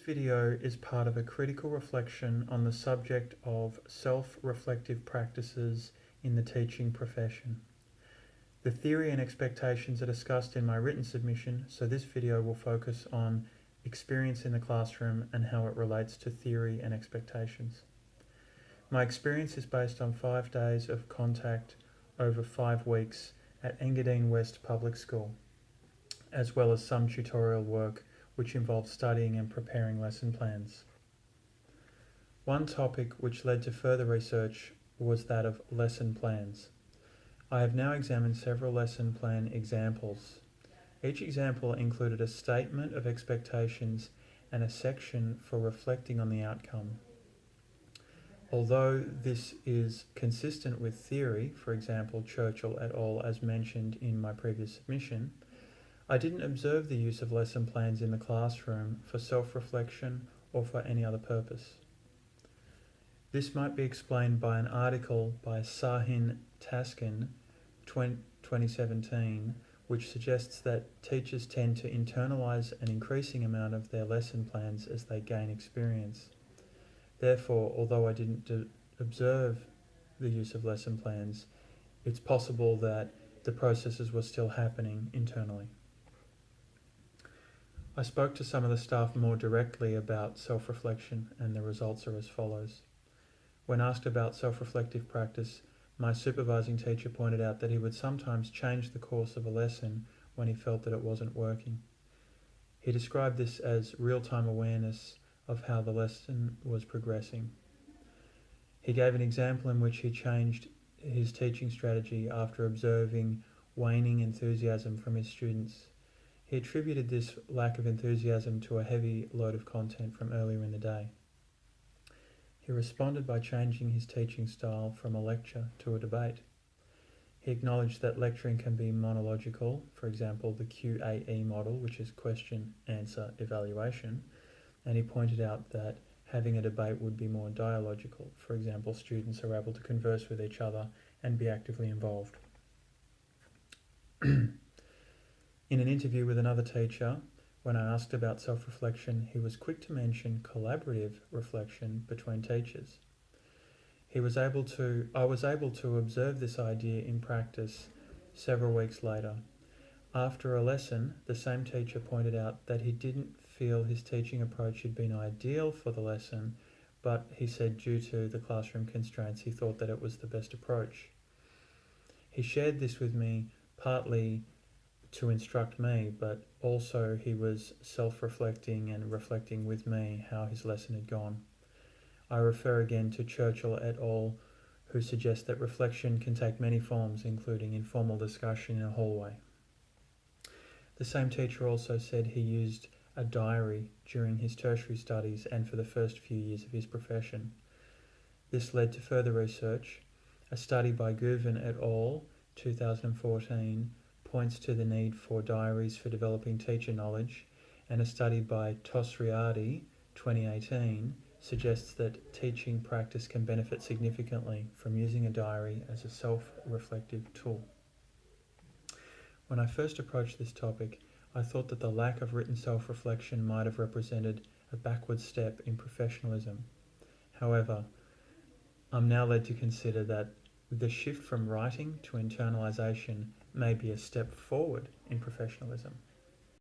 video is part of a critical reflection on the subject of self-reflective practices in the teaching profession. The theory and expectations are discussed in my written submission, so this video will focus on experience in the classroom and how it relates to theory and expectations. My experience is based on 5 days of contact over 5 weeks at Engadine West Public School, as well as some tutorial work which involved studying and preparing lesson plans. One topic which led to further research was that of lesson plans. I have now examined several lesson plan examples. Each example included a statement of expectations and a section for reflecting on the outcome. Although this is consistent with theory, for example, Churchill et al. As mentioned in my previous submission, I didn't observe the use of lesson plans in the classroom for self-reflection or for any other purpose. This might be explained by an article by Sahin Taskin, 2017, which suggests that teachers tend to internalize an increasing amount of their lesson plans as they gain experience. Therefore, although I didn't observe the use of lesson plans, it's possible that the processes were still happening internally. I spoke to some of the staff more directly about self-reflection, and the results are as follows. When asked about self-reflective practice, my supervising teacher pointed out that he would sometimes change the course of a lesson when he felt that it wasn't working. He described this as real-time awareness of how the lesson was progressing. He gave an example in which he changed his teaching strategy after observing waning enthusiasm from his students. He attributed this lack of enthusiasm to a heavy load of content from earlier in the day. He responded by changing his teaching style from a lecture to a debate. He acknowledged that lecturing can be monological, for example the QAE model, which is question, answer, evaluation, and he pointed out that having a debate would be more dialogical. For example, students are able to converse with each other and be actively involved. In an interview with another teacher, when I asked about self-reflection, he was quick to mention collaborative reflection between teachers. I was able to observe this idea in practice several weeks later. After a lesson, the same teacher pointed out that he didn't feel his teaching approach had been ideal for the lesson, but he said due to the classroom constraints, he thought that it was the best approach. He shared this with me partly to instruct me, but also he was self-reflecting and reflecting with me how his lesson had gone. I refer again to Churchill et al., who suggest that reflection can take many forms, including informal discussion in a hallway. The same teacher also said he used a diary during his tertiary studies and for the first few years of his profession. This led to further research. A study by Guven et al., 2014, points to the need for diaries for developing teacher knowledge, and a study by Tosriardi, 2018, suggests that teaching practice can benefit significantly from using a diary as a self-reflective tool. When I first approached this topic, I thought that the lack of written self-reflection might have represented a backward step in professionalism. However, I'm now led to consider that the shift from writing to internalisation may be a step forward in professionalism.